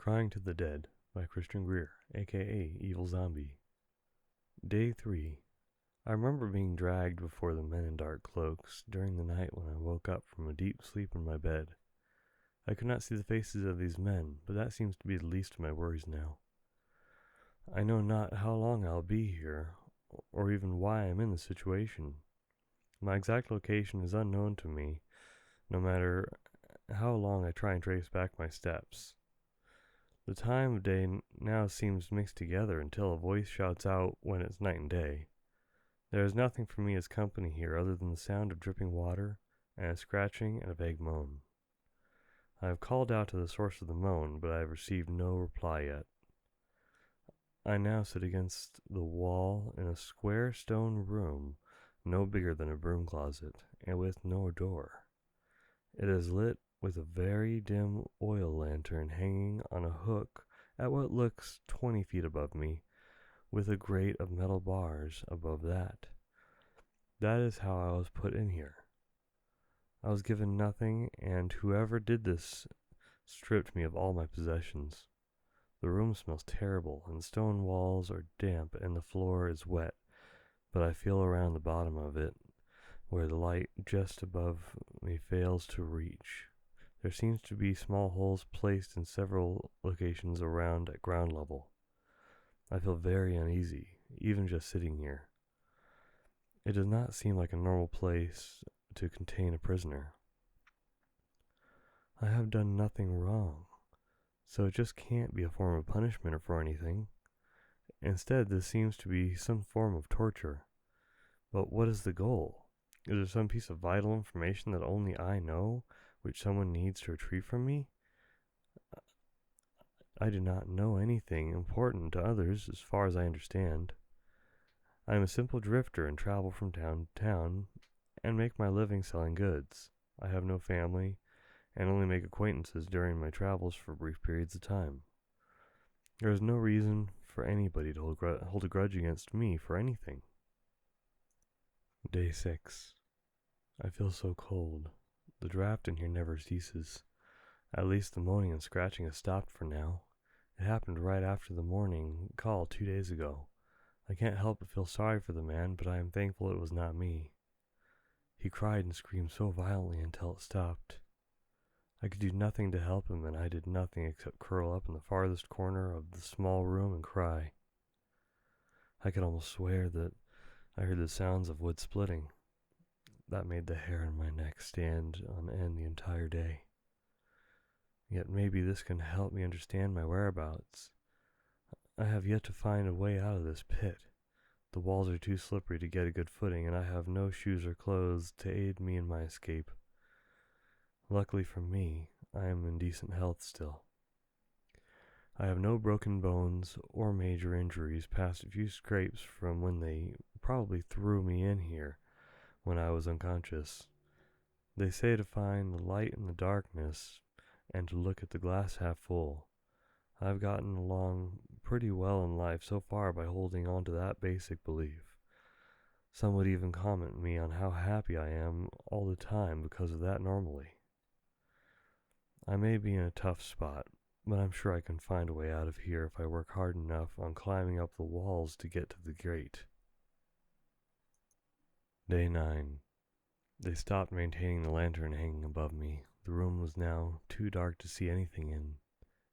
Crying to the Dead by Christian Greer, aka Evil Zombie. Day 3. I remember being dragged before the men in dark cloaks during the night when I woke up from a deep sleep in my bed. I could not see the faces of these men, but that seems to be the least of my worries now. I know not how long I'll be here, or even why I'm in this situation. My exact location is unknown to me, no matter how long I try and trace back my steps. The time of day now seems mixed together until a voice shouts out when it's night and day. There is nothing for me as company here other than the sound of dripping water and a scratching and a vague moan. I have called out to the source of the moan, but I have received no reply yet. I now sit against the wall in a square stone room, no bigger than a broom closet, and with no door. It is lit with a very dim oil lantern hanging on a hook at what looks 20 feet above me, with a grate of metal bars above that. That is how I was put in here. I was given nothing, and whoever did this stripped me of all my possessions. The room smells terrible, and the stone walls are damp and the floor is wet, but I feel around the bottom of it, where the light just above me fails to reach. There seems to be small holes placed in several locations around at ground level. I feel very uneasy, even just sitting here. It does not seem like a normal place to contain a prisoner. I have done nothing wrong, so it just can't be a form of punishment or for anything. Instead, this seems to be some form of torture. But what is the goal? Is there some piece of vital information that only I know, which someone needs to retrieve from me? I do not know anything important to others as far as I understand. I am a simple drifter and travel from town to town and make my living selling goods. I have no family and only make acquaintances during my travels for brief periods of time. There is no reason for anybody to hold a grudge against me for anything. Day 6. I feel so cold. The draft in here never ceases. At least the moaning and scratching has stopped for now. It happened right after the morning call 2 days ago. I can't help but feel sorry for the man, but I am thankful it was not me. He cried and screamed so violently until it stopped. I could do nothing to help him, and I did nothing except curl up in the farthest corner of the small room and cry. I could almost swear that I heard the sounds of wood splitting. That made the hair on my neck stand on end the entire day. Yet maybe this can help me understand my whereabouts. I have yet to find a way out of this pit. The walls are too slippery to get a good footing, and I have no shoes or clothes to aid me in my escape. Luckily for me, I am in decent health still. I have no broken bones or major injuries past a few scrapes from when they probably threw me in here when I was unconscious. They say to find the light in the darkness and to look at the glass half full. I've gotten along pretty well in life so far by holding on to that basic belief. Some would even comment me on how happy I am all the time because of that normally. I may be in a tough spot, but I'm sure I can find a way out of here if I work hard enough on climbing up the walls to get to the grate. Day 9. They stopped maintaining the lantern hanging above me. The room was now too dark to see anything in.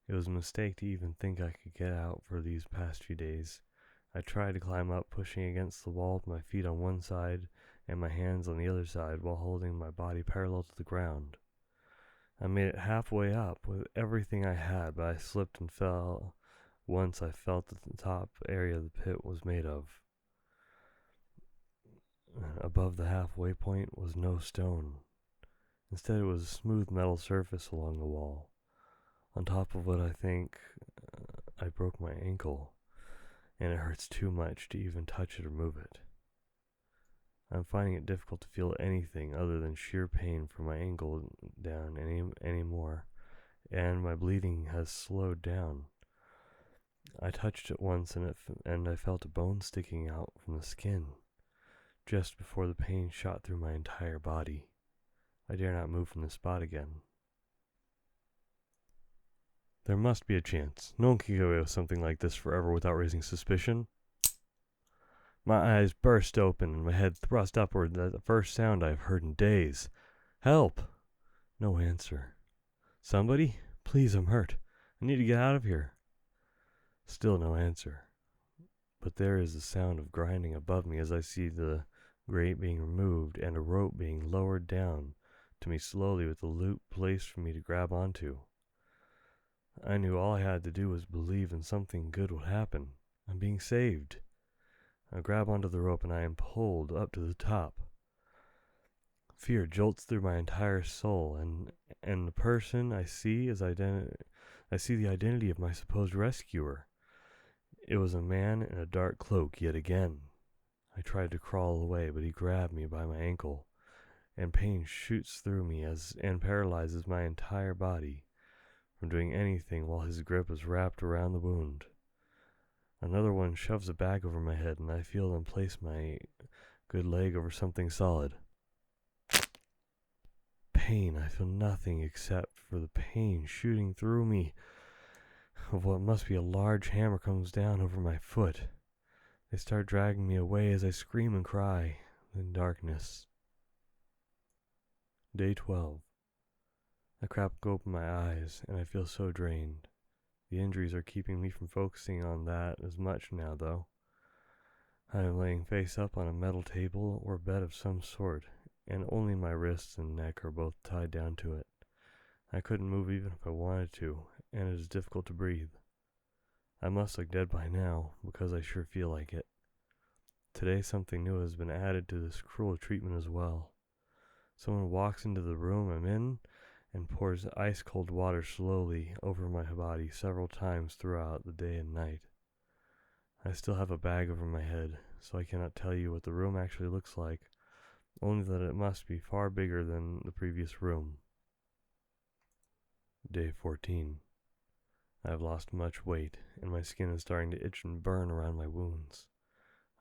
It was a mistake to even think I could get out for these past few days. I tried to climb up, pushing against the wall with my feet on one side and my hands on the other side while holding my body parallel to the ground. I made it halfway up with everything I had, but I slipped and fell once I felt that the top area of the pit was made of. Above the halfway point was no stone. Instead, it was a smooth metal surface along the wall. On top of what I think I broke my ankle, and it hurts too much to even touch it or move it. I'm finding it difficult to feel anything other than sheer pain from my ankle down anymore, and my bleeding has slowed down. I touched it once and I felt a bone sticking out from the skin, just before the pain shot through my entire body. I dare not move from the spot again. There must be a chance. No one can get away with something like this forever without raising suspicion. My eyes burst open and my head thrust upward at the first sound I have heard in days. Help! No answer. Somebody? Please, I'm hurt. I need to get out of here. Still no answer. But there is the sound of grinding above me as I see the grate being removed and a rope being lowered down to me slowly with the loop placed for me to grab onto. I knew all I had to do was believe and something good would happen. I'm being saved. I grab onto the rope and I am pulled up to the top. Fear jolts through my entire soul, and the person I see I see the identity of my supposed rescuer. It was a man in a dark cloak yet again. I tried to crawl away, but he grabbed me by my ankle, and pain shoots through me and paralyzes my entire body from doing anything while his grip is wrapped around the wound. Another one shoves a bag over my head, and I feel them place my good leg over something solid. Pain. I feel nothing except for the pain shooting through me of what must be a large hammer comes down over my foot. They start dragging me away as I scream and cry in darkness. Day 12. I crack open my eyes, and I feel so drained. The injuries are keeping me from focusing on that as much now, though. I am laying face up on a metal table or bed of some sort, and only my wrists and neck are both tied down to it. I couldn't move even if I wanted to, and it is difficult to breathe. I must look dead by now, because I sure feel like it. Today something new has been added to this cruel treatment as well. Someone walks into the room I'm in and pours ice-cold water slowly over my body several times throughout the day and night. I still have a bag over my head, so I cannot tell you what the room actually looks like, only that it must be far bigger than the previous room. Day 14. I have lost much weight, and my skin is starting to itch and burn around my wounds.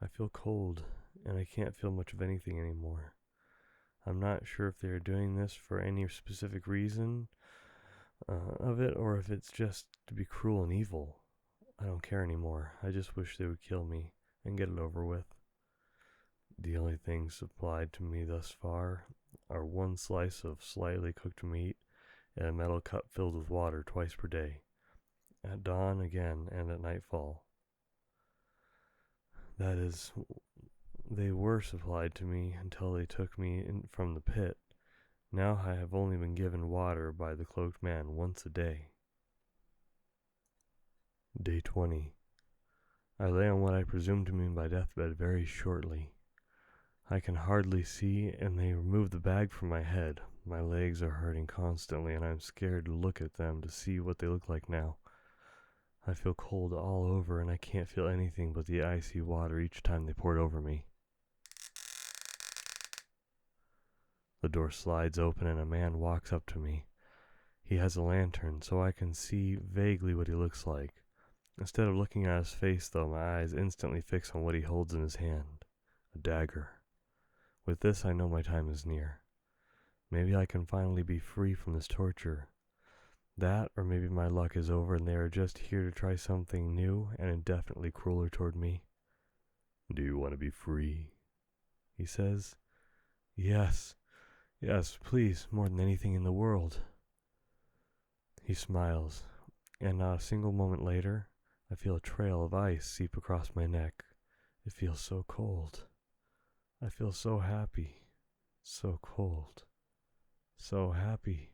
I feel cold, and I can't feel much of anything anymore. I'm not sure if they are doing this for any specific reason of it, or if it's just to be cruel and evil. I don't care anymore. I just wish they would kill me and get it over with. The only things supplied to me thus far are one slice of slightly cooked meat and a metal cup filled with water twice per day, at dawn again and at nightfall. That is, they were supplied to me until they took me from the pit. Now I have only been given water by the cloaked man once a day. Day 20. I lay on what I presume to be my deathbed very shortly. I can hardly see, and they remove the bag from my head. My legs are hurting constantly, and I'm scared to look at them to see what they look like now. I feel cold all over, and I can't feel anything but the icy water each time they pour it over me. The door slides open, and a man walks up to me. He has a lantern, so I can see vaguely what he looks like. Instead of looking at his face, though, my eyes instantly fix on what he holds in his hand. A dagger. With this, I know my time is near. Maybe I can finally be free from this torture. That, or maybe my luck is over and they are just here to try something new and indefinitely crueler toward me. Do you want to be free? He says. Yes, please, more than anything in the world. He smiles, and not a single moment later, I feel a trail of ice seep across my neck. It feels so cold. I feel so happy, so cold, so happy.